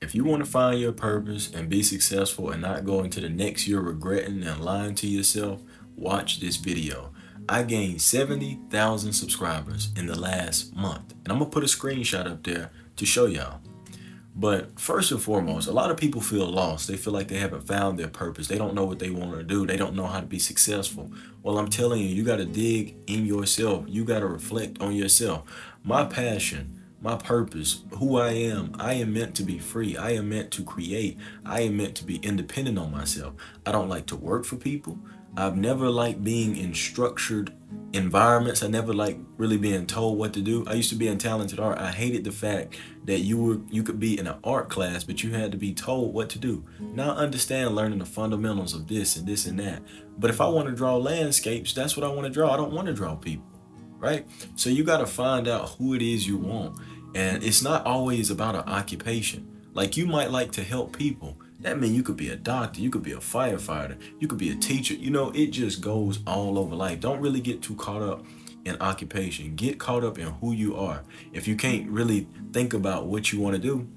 If you want to find your purpose and be successful and not go into the next year regretting and lying to yourself, watch this video. I gained 70,000 subscribers in the last month. And I'm going to put a screenshot up there to show y'all. But first and foremost, a lot of people feel lost. They feel like they haven't found their purpose. They don't know what they want to do. They don't know how to be successful. Well, I'm telling you, you got to dig in yourself. You got to reflect on yourself. My passion, my purpose, who I am meant to be free. I am meant to create. I am meant to be independent on myself. I don't like to work for people. I've never liked being in structured environments. I never liked really being told what to do. I used to be in talented art. I hated the fact that you could be in an art class, but you had to be told what to do. Now I understand learning the fundamentals of this and this and that. But if I want to draw landscapes, that's what I want to draw. I don't want to draw people, right? So you got to find out who it is you want. And it's not always about an occupation. Like, you might like to help people. That means you could be a doctor, you could be a firefighter, you could be a teacher. You know, it just goes all over life. Don't really get too caught up in occupation. Get caught up in who you are. If you can't really think about what you want to do,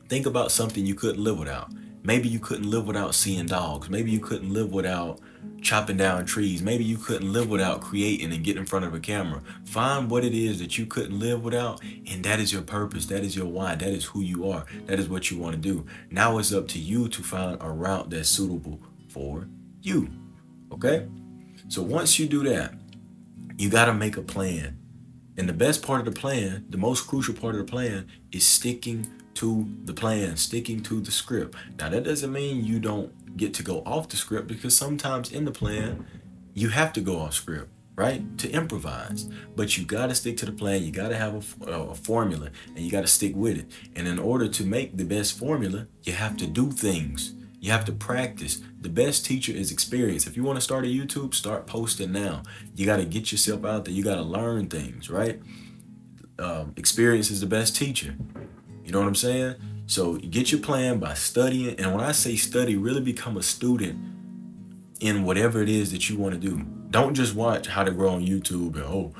think about something you couldn't live without. Maybe you couldn't live without seeing dogs. Maybe you couldn't live without chopping down trees. Maybe you couldn't live without creating and getting in front of a camera. Find what it is that you couldn't live without, and that is your purpose. That is your why. That is who you are. That is what you want to do. Now it's up to you to find a route that's suitable for you. Okay? So once you do that, you got to make a plan. And the best part of the plan, the most crucial part of the plan, is sticking to the plan, sticking to the script. Now, that doesn't mean you don't get to go off the script, because sometimes in the plan, you have to go off script, right? To improvise. But you got to stick to the plan. You got to have a formula, and you got to stick with it. And in order to make the best formula, you have to do things. You have to practice. The best teacher is experience. If you want to start a YouTube, start posting now. You got to get yourself out there. You got to learn things, right? Experience is the best teacher. You know what I'm saying? So you get your plan by studying. And when I say study, really become a student in whatever it is that you want to do. Don't just watch how to grow on YouTube and, oh,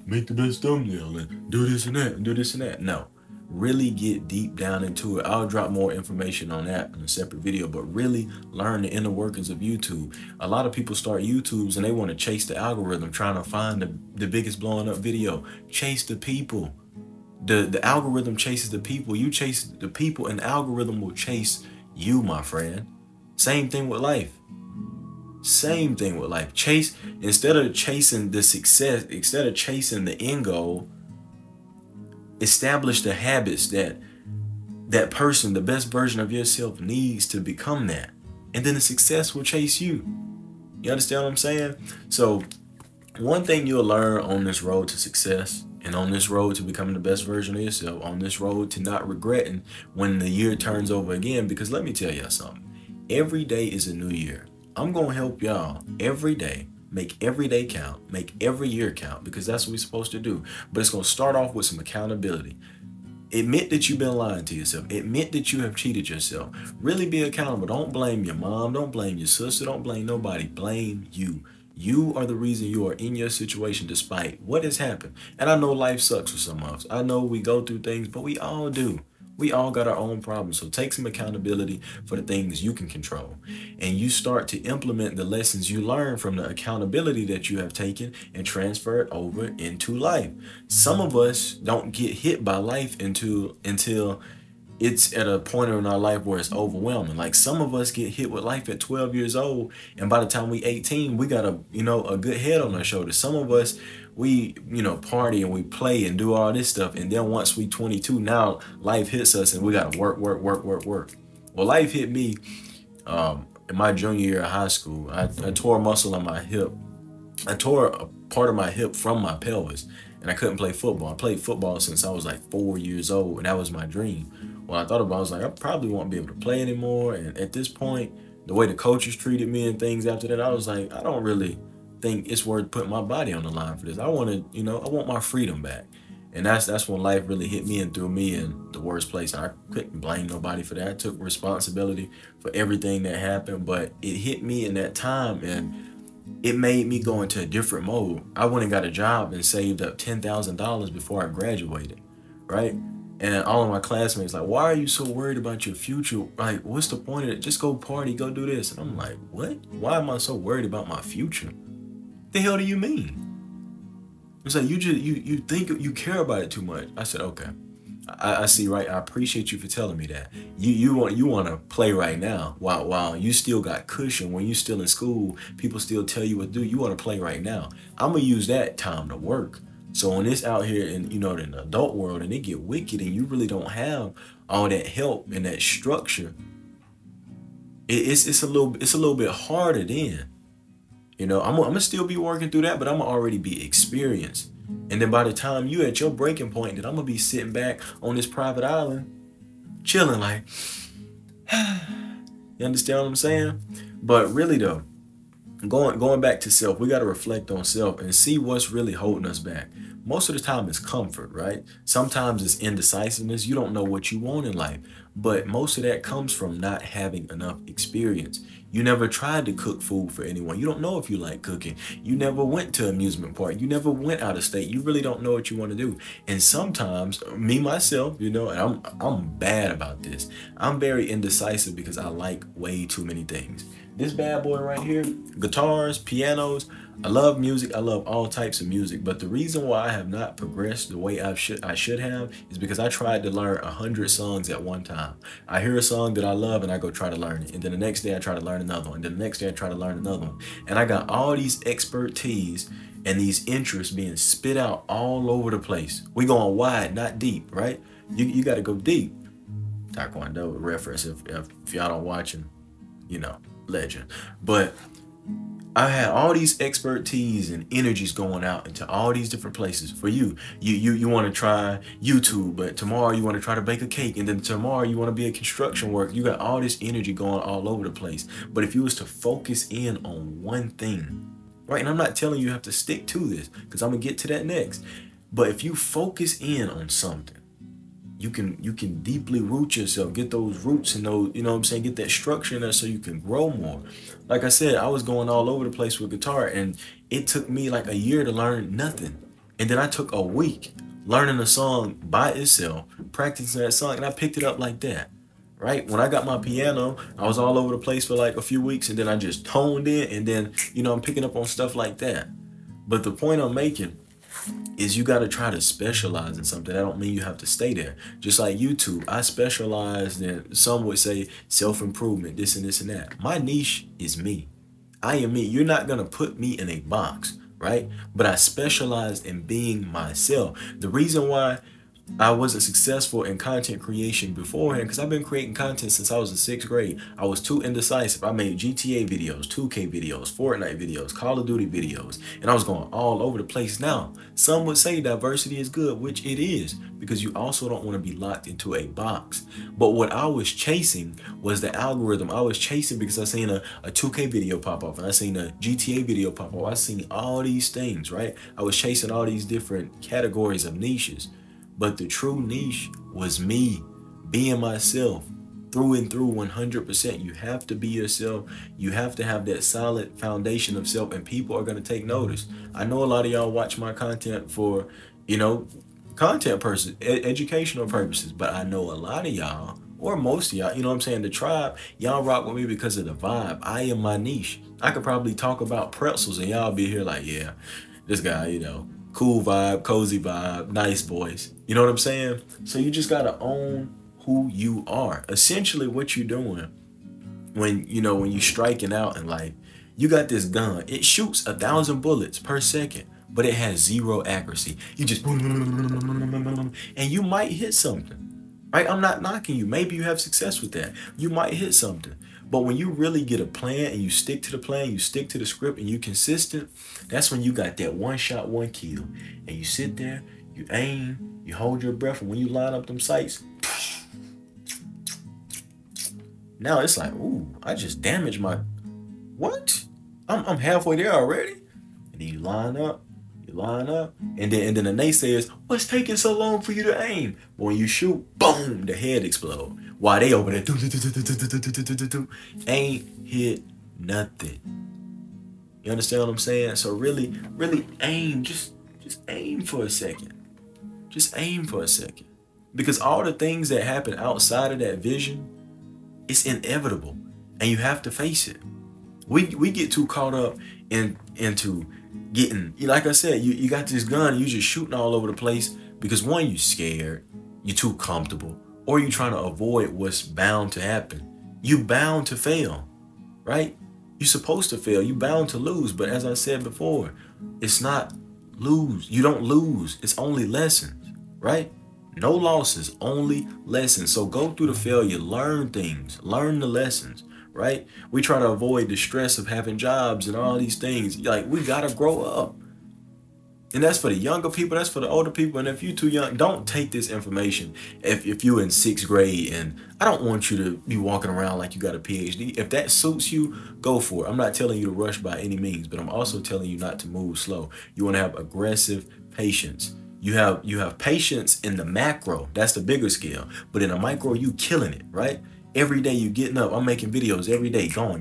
make the best thumbnail and do this and that and do this and that. No. Really get deep down into it. I'll drop more information on that in a separate video, but really learn the inner workings of YouTube. A lot of people start YouTubes and they want to chase the algorithm, trying to find the biggest blowing up video. Chase the people. The algorithm chases the people. You chase the people and the algorithm will chase you, my friend. Same thing with life. Same thing with life. Chase, instead of chasing the success, instead of chasing the end goal, establish the habits that person, the best version of yourself, needs to become that. And then the success will chase you. You understand what I'm saying? So one thing you'll learn on this road to success, and on this road to becoming the best version of yourself, on this road to not regretting when the year turns over again, because let me tell y'all something. Every day is a new year. I'm going to help y'all every day. Make every day count. Make every year count, because that's what we're supposed to do. But it's going to start off with some accountability. Admit that you've been lying to yourself. Admit that you have cheated yourself. Really be accountable. Don't blame your mom. Don't blame your sister. Don't blame nobody. Blame you. You are the reason you are in your situation despite what has happened. And I know life sucks for some of us. I know we go through things, but we all do. We all got our own problems. So take some accountability for the things you can control. And you start to implement the lessons you learn from the accountability that you have taken and transfer it over into life. Some of us don't get hit by life until it's at a point in our life where it's overwhelming. Like, some of us get hit with life at 12 years old, and by the time we 18, we got a good head on our shoulders. Some of us, we party and we play and do all this stuff, and then once we 22, now life hits us and we got to work. Well, life hit me in my junior year of high school. I tore a muscle on my hip. I tore a part of my hip from my pelvis, and I couldn't play football. I played football since I was like 4 years old, and that was my dream. When I thought about it, I was like, I probably won't be able to play anymore. And at this point, the way the coaches treated me and things after that, I was like, I don't really think it's worth putting my body on the line for this. I want to, I want my freedom back. And that's when life really hit me and threw me in the worst place. I couldn't blame nobody for that. I took responsibility for everything that happened, but it hit me in that time, and it made me go into a different mode. I went and got a job and saved up $10,000 before I graduated, right? And all of my classmates like, why are you so worried about your future? Like, what's the point of it? Just go party, go do this. And I'm like, what? Why am I so worried about my future? The hell do you mean? It's like you think you care about it too much. I said, okay. I see, right? I appreciate you for telling me that. You want to play right now while you still got cushion. When you still in school, people still tell you what to do. You want to play right now. I'm gonna use that time to work. So when it's out here in in the adult world and it get wicked and you really don't have all that help and that structure, it's a little bit harder then. I'm gonna still be working through that, but I'm gonna already be experienced. And then by the time you at your breaking point, then I'm gonna be sitting back on this private island, chilling like, you understand what I'm saying? But really though, going back to self, we gotta reflect on self and see what's really holding us back. Most of the time it's comfort, right? Sometimes it's indecisiveness. You don't know what you want in life, but most of that comes from not having enough experience. You never tried to cook food for anyone. You don't know if you like cooking. You never went to an amusement park. You never went out of state. You really don't know what you want to do. And sometimes, me myself, and I'm bad about this. I'm very indecisive because I like way too many things. This bad boy right here, guitars, pianos, I love music. I love all types of music. But the reason why I have not progressed the way I should have is because I tried to learn 100 songs at one time. I hear a song that I love and I go try to learn it. And then the next day I try to learn another one. And then the next day I try to learn another one. And I got all these expertise and these interests being spit out all over the place. We going wide, not deep, right? You got to go deep. Taekwondo reference if y'all don't watching, legend. But I had all these expertise and energies going out into all these different places. For you want to try YouTube, but tomorrow you want to try to bake a cake, and then tomorrow you want to be a construction worker. You got all this energy going all over the place. But if you was to focus in on one thing, right? And I'm not telling you have to stick to this because I'm gonna get to that next. But if you focus in on something, you can deeply root yourself, get those roots and those, get that structure in there so you can grow more. Like I said, I was going all over the place with guitar and it took me like a year to learn nothing. And then I took a week learning a song by itself, practicing that song, and I picked it up like that. Right? When I got my piano, I was all over the place for like a few weeks and then I just toned in and then, I'm picking up on stuff like that. But the point I'm making is you got to try to specialize in something. That don't mean you have to stay there. Just like YouTube, I specialize in, some would say, self-improvement, this and this and that. My niche is me. I am me. You're not going to put me in a box, right? But I specialize in being myself. The reason why I wasn't successful in content creation beforehand because I've been creating content since I was in 6th grade. I was too indecisive. I made GTA videos, 2K videos, Fortnite videos, Call of Duty videos, and I was going all over the place. Now, some would say diversity is good, which it is, because you also don't want to be locked into a box. But what I was chasing was the algorithm. I was chasing because I seen a 2K video pop off and I seen a GTA video pop off. I seen all these things, right? I was chasing all these different categories of niches. But the true niche was me, being myself, through and through 100%. You have to be yourself. You have to have that solid foundation of self, and people are going to take notice. I know a lot of y'all watch my content for, content purposes, educational purposes, but I know a lot of y'all, or most of y'all, the tribe, y'all rock with me because of the vibe. I am my niche. I could probably talk about pretzels and y'all be here like, yeah, this guy, cool vibe, cozy vibe, nice voice. You know what I'm saying? So you just got to own who you are. Essentially what you're doing when you striking out in life, you got this gun. It shoots 1,000 bullets per second, but it has 0 accuracy. You just, and you might hit something, right? I'm not knocking you. Maybe you have success with that. You might hit something. But when you really get a plan and you stick to the plan, you stick to the script and you consistent, that's when you got that one shot, one kill. And you sit there, you aim, you hold your breath, and when you line up them sights, now it's like, ooh, I just damaged my, what? I'm halfway there already? And then you line up, and then the naysayers, what's taking so long for you to aim? But when you shoot, boom, the head explode. While they over there, ain't hit nothing. You understand what I'm saying? So really aim, just aim for a second. Just aim for a second. Because all the things that happen outside of that vision, it's inevitable, and you have to face it. We get too caught up into getting, like I said, you got this gun and you just shooting all over the place because one, you scared, you're too comfortable, or you're trying to avoid what's bound to happen. You bound to fail, right? You're supposed to fail. You bound to lose. But as I said before, it's not lose. You don't lose. It's only lessons, right? No losses, only lessons. So go through the failure, learn things, learn the lessons, right? We try to avoid the stress of having jobs and all these things. Like, we gotta grow up. And that's for the younger people, that's for the older people. And if you're too young, don't take this information if you're in 6th grade. And I don't want you to be walking around like you got a PhD. If that suits you, go for it. I'm not telling you to rush by any means, but I'm also telling you not to move slow. You want to have aggressive patience. You have patience in the macro, that's the bigger scale. But in the micro, you killing it, right? Every day you getting up, I'm making videos every day, going.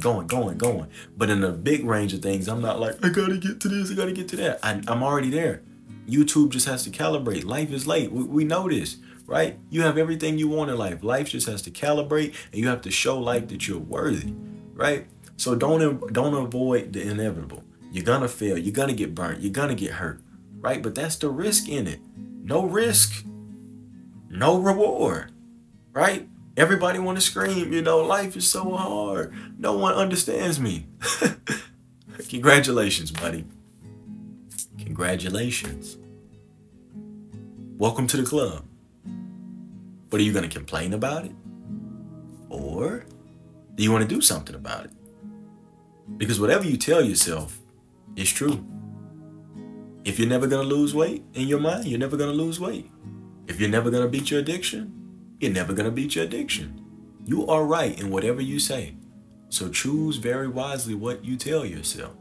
But in the big range of things, I'm not like, I gotta get to this, I gotta get to that. I'm already there. YouTube just has to calibrate. Life is late. We know this, right? You have everything you want in life. Life just has to calibrate, and you have to show life that you're worthy, right? So don't avoid the inevitable. You're gonna fail. You're gonna get burnt. You're gonna get hurt, right? But that's the risk in it. No risk, no reward, right? Everybody want to scream, life is so hard. No one understands me. Congratulations, buddy. Congratulations. Welcome to the club. But are you going to complain about it? Or do you want to do something about it? Because whatever you tell yourself is true. If you're never going to lose weight in your mind, you're never going to lose weight. If you're never going to beat your addiction, you're never going to beat your addiction. You are right in whatever you say. So choose very wisely what you tell yourself.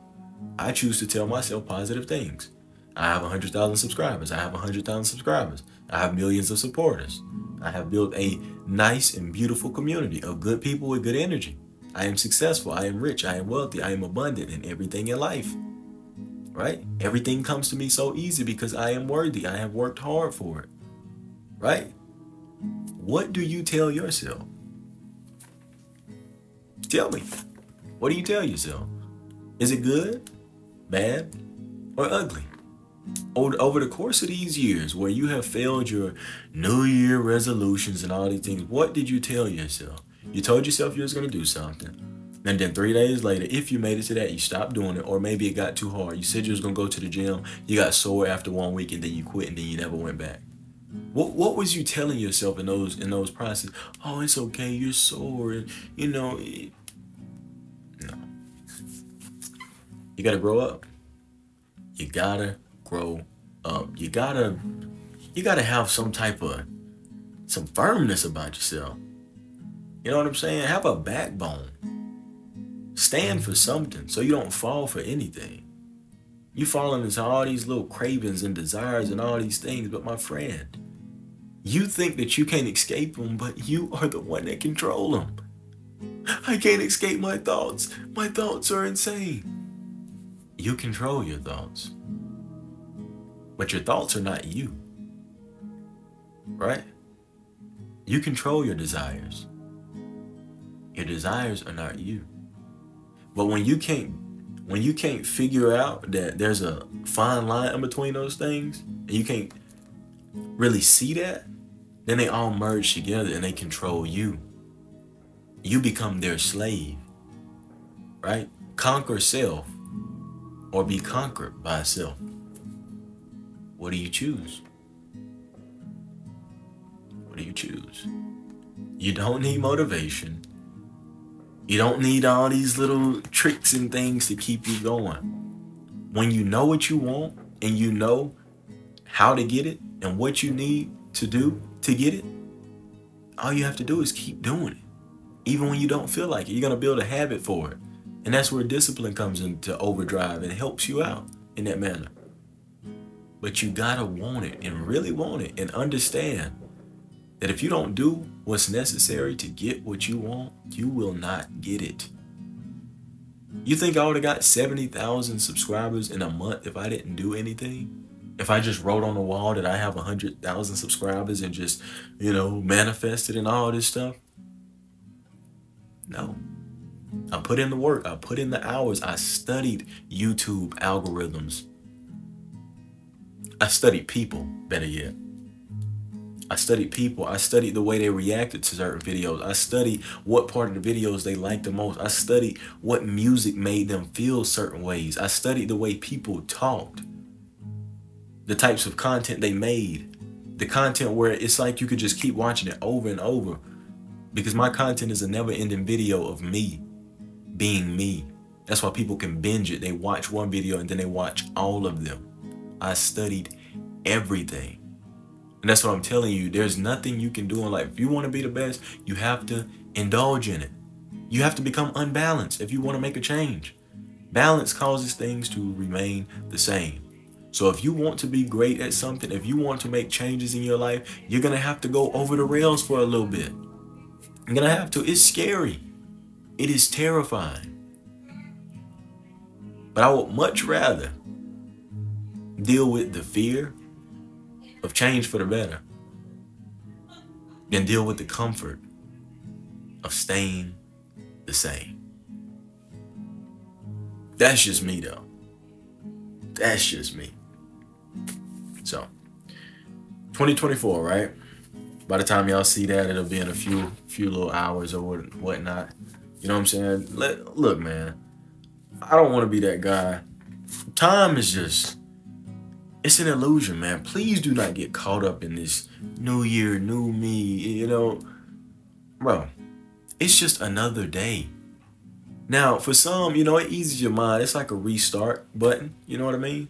I choose to tell myself positive things. I have 100,000 subscribers. I have 100,000 subscribers. I have millions of supporters. I have built a nice and beautiful community of good people with good energy. I am successful. I am rich. I am wealthy. I am abundant in everything in life. Right? Everything comes to me so easy because I am worthy. I have worked hard for it. Right? What do you tell yourself? Tell me. What do you tell yourself? Is it good, bad, or ugly? Over the course of these years where you have failed your New Year resolutions and all these things, what did you tell yourself? You told yourself you was going to do something. And then 3 days later, if you made it to that, you stopped doing it, or maybe it got too hard. You said you was going to go to the gym. You got sore after 1 week, and then you quit, and then you never went back. What was you telling yourself in those processes? Oh, it's okay, you're sore, and no. You gotta grow up. You gotta grow up. You gotta have some firmness about yourself. You know what I'm saying? Have a backbone. Stand for something so you don't fall for anything. You falling into all these little cravings and desires and all these things, but my friend, you think that you can't escape them, but you are the one that control them. I can't escape my thoughts. My thoughts are insane. You control your thoughts. But your thoughts are not you. Right? You control your desires. Your desires are not you. But when you can't figure out that there's a fine line in between those things, and you can't really see that, then they all merge together and they control you. You become their slave, right? Conquer self or be conquered by self. What do you choose? What do you choose? You don't need motivation. You don't need all these little tricks and things to keep you going. When you know what you want and you know how to get it and what you need to do to get it, all you have to do is keep doing it. Even when you don't feel like it, you're going to build a habit for it. And that's where discipline comes into overdrive and helps you out in that manner. But you got to want it and really want it and understand that if you don't do what's necessary to get what you want, you will not get it. You think I would have got 70,000 subscribers in a month if I didn't do anything? If I just wrote on the wall that I have 100,000 subscribers and just, you know, manifested and all this stuff? No. I put in the work. I put in the hours. I studied YouTube algorithms. I studied people, better yet. I studied people. I studied the way they reacted to certain videos. I studied what part of the videos they liked the most. I studied what music made them feel certain ways. I studied the way people talked, the types of content they made, the content where it's like you could just keep watching it over and over, because my content is a never-ending video of me being me. That's why people can binge it. They watch one video and then they watch all of them. I studied everything. And that's what I'm telling you. There's nothing you can do in life. If you want to be the best, you have to indulge in it. You have to become unbalanced if you want to make a change. Balance causes things to remain the same. So if you want to be great at something, if you want to make changes in your life, you're going to have to go over the rails for a little bit. You're going to have to. It's scary. It is terrifying. But I would much rather deal with the fear of change for the better than deal with the comfort of staying the same. That's just me though. That's just me. So 2024, right? By the time y'all see that, it'll be in a few little hours or whatnot. You know what I'm saying? Look, man, I don't want to be that guy. Time is just, it's an illusion, man. Please do not get caught up in this new year, new me, you know. Bro, it's just another day. Now, for some, you know, it eases your mind. It's like a restart button, you know what I mean?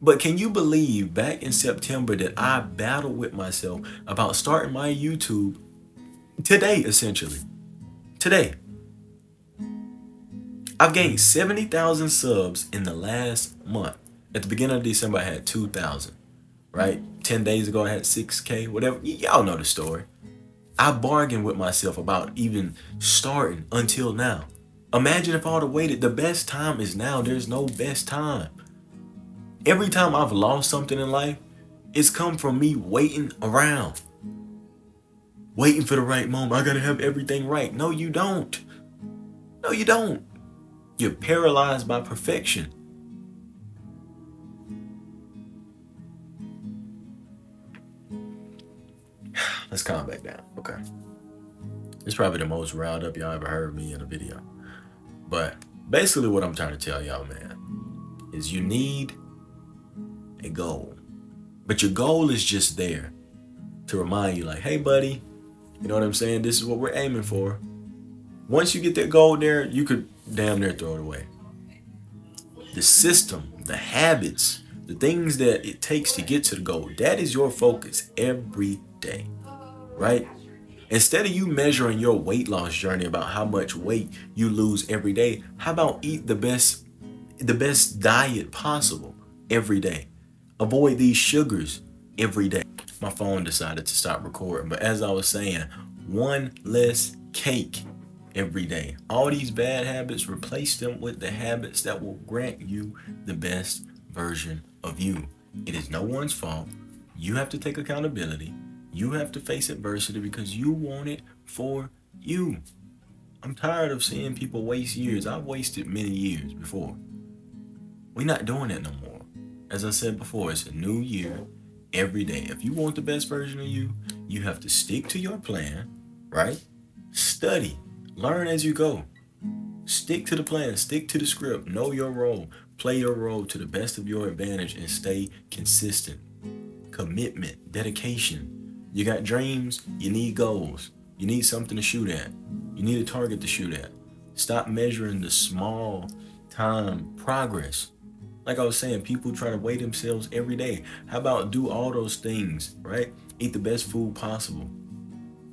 But can you believe back in September that I battled with myself about starting my YouTube today, essentially? Today. I've gained 70,000 subs in the last month. At the beginning of December, I had 2,000, right? 10 days ago, I had 6K, whatever. Y'all know the story. I bargained with myself about even starting until now. Imagine if I would have waited. The best time is now. There's no best time. Every time I've lost something in life, it's come from me waiting around. Waiting for the right moment. I gotta have everything right. No, you don't. No, you don't. You're paralyzed by perfection. Let's calm back down. Okay. It's probably the most riled up y'all ever heard me in a video. But basically what I'm trying to tell y'all, man, is you need a goal. But your goal is just there to remind you like, hey, buddy, you know what I'm saying? This is what we're aiming for. Once you get that goal there, you could damn near throw it away. The system, the habits, the things that it takes to get to the goal, that is your focus every day, right? Instead of you measuring your weight loss journey about how much weight you lose every day, how about eat the best diet possible every day? Avoid these sugars every day. My phone decided to stop recording, but as I was saying, one less cake every day. All these bad habits, replace them with the habits that will grant you the best version of you. It is no one's fault. You have to take accountability. You have to face adversity because you want it for you. I'm tired of seeing people waste years. I've wasted many years before. We're not doing that no more. As I said before, it's a new year every day. If you want the best version of you, you have to stick to your plan, right? Study, learn as you go. Stick to the plan, stick to the script, know your role, play your role to the best of your advantage and stay consistent. Commitment, dedication. You got dreams, you need goals. You need something to shoot at. You need a target to shoot at. Stop measuring the small time progress. Like I was saying, people try to weigh themselves every day. How about do all those things, right? Eat the best food possible.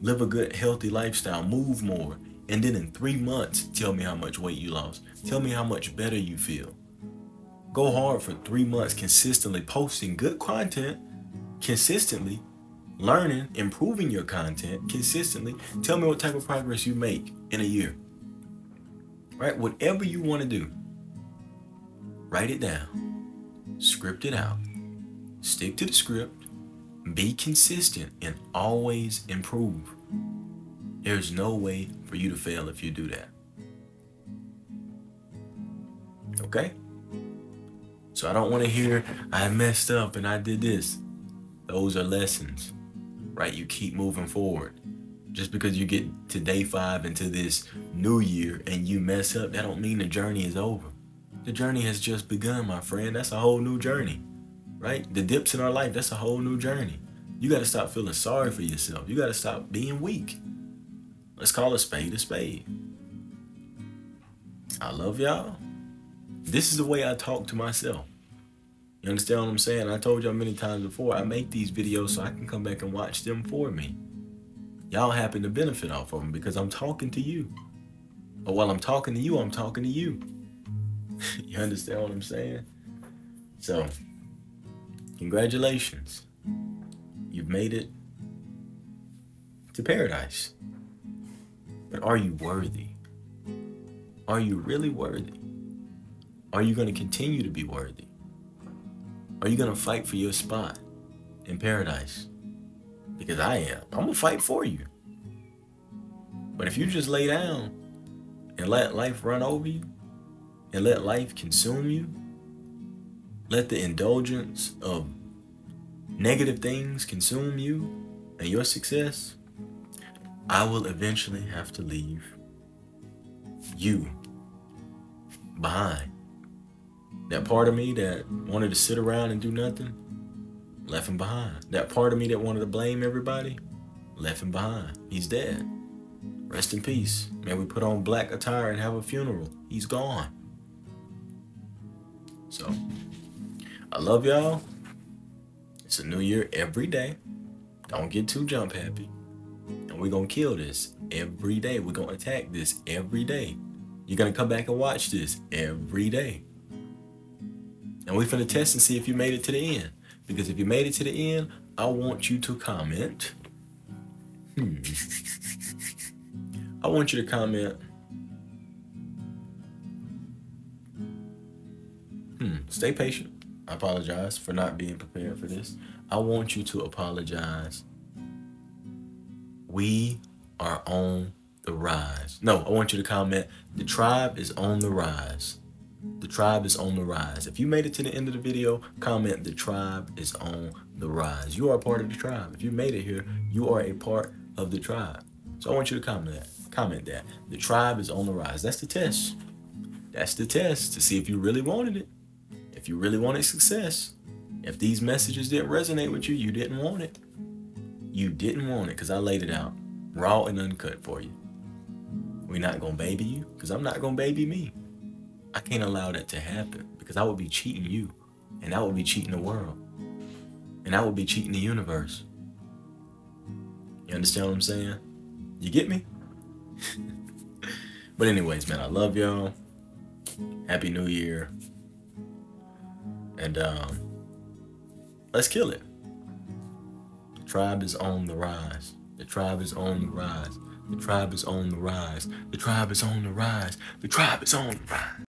Live a good, healthy lifestyle. Move more. And then in 3 months, tell me how much weight you lost. Tell me how much better you feel. Go hard for 3 months consistently posting good content, consistently learning, improving your content consistently. Tell me what type of progress you make in a year. Right? Whatever you want to do, write it down, script it out, stick to the script, be consistent, and always improve. There's no way for you to fail if you do that. Okay? So I don't want to hear, I messed up and I did this. Those are lessons, right? You keep moving forward. Just because you get to day 5 into this new year and you mess up, that don't mean the journey is over. The journey has just begun, my friend. That's a whole new journey, right? The dips in our life, that's a whole new journey. You got to stop feeling sorry for yourself. You got to stop being weak. Let's call a spade a spade. I love y'all. This is the way I talk to myself. You understand what I'm saying? I told y'all many times before, I make these videos so I can come back and watch them for me. Y'all happen to benefit off of them because I'm talking to you. But while I'm talking to you, I'm talking to you. You understand what I'm saying? So, congratulations. You've made it to paradise. But are you worthy? Are you really worthy? Are you going to continue to be worthy? Are you going to fight for your spot in paradise? Because I am. I'm going to fight for you. But if you just lay down and let life run over you and let life consume you, let the indulgence of negative things consume you and your success, I will eventually have to leave you behind. That part of me that wanted to sit around and do nothing, left him behind. That part of me that wanted to blame everybody, left him behind. He's dead. Rest in peace. May we put on black attire and have a funeral. He's gone. So, I love y'all. It's a new year every day. Don't get too jump happy. And we're going to kill this every day. We're going to attack this every day. You're going to come back and watch this every day. And we're finna test and see if you made it to the end. Because if you made it to the end, I want you to comment. I want you to comment. Stay patient. I apologize for not being prepared for this. I want you to apologize. We are on the rise. No, I want you to comment, the tribe is on the rise. The tribe is on the rise. If you made it to the end of the video, comment, the tribe is on the rise. You are a part of the tribe. If you made it here, you are a part of the tribe. So I want you to comment that. The tribe is on the rise. That's the test. That's the test to see if you really wanted it. If you really wanted success. If these messages didn't resonate with you, you didn't want it. You didn't want it because I laid it out raw and uncut for you. We're not going to baby you because I'm not going to baby me. I can't allow that to happen because I would be cheating you, and I would be cheating the world, and I would be cheating the universe. You understand what I'm saying? You get me? But anyways, man, I love y'all. Happy New Year. And let's kill it. The tribe is on the rise. The tribe is on the rise. The tribe is on the rise. The tribe is on the rise. The tribe is on the rise.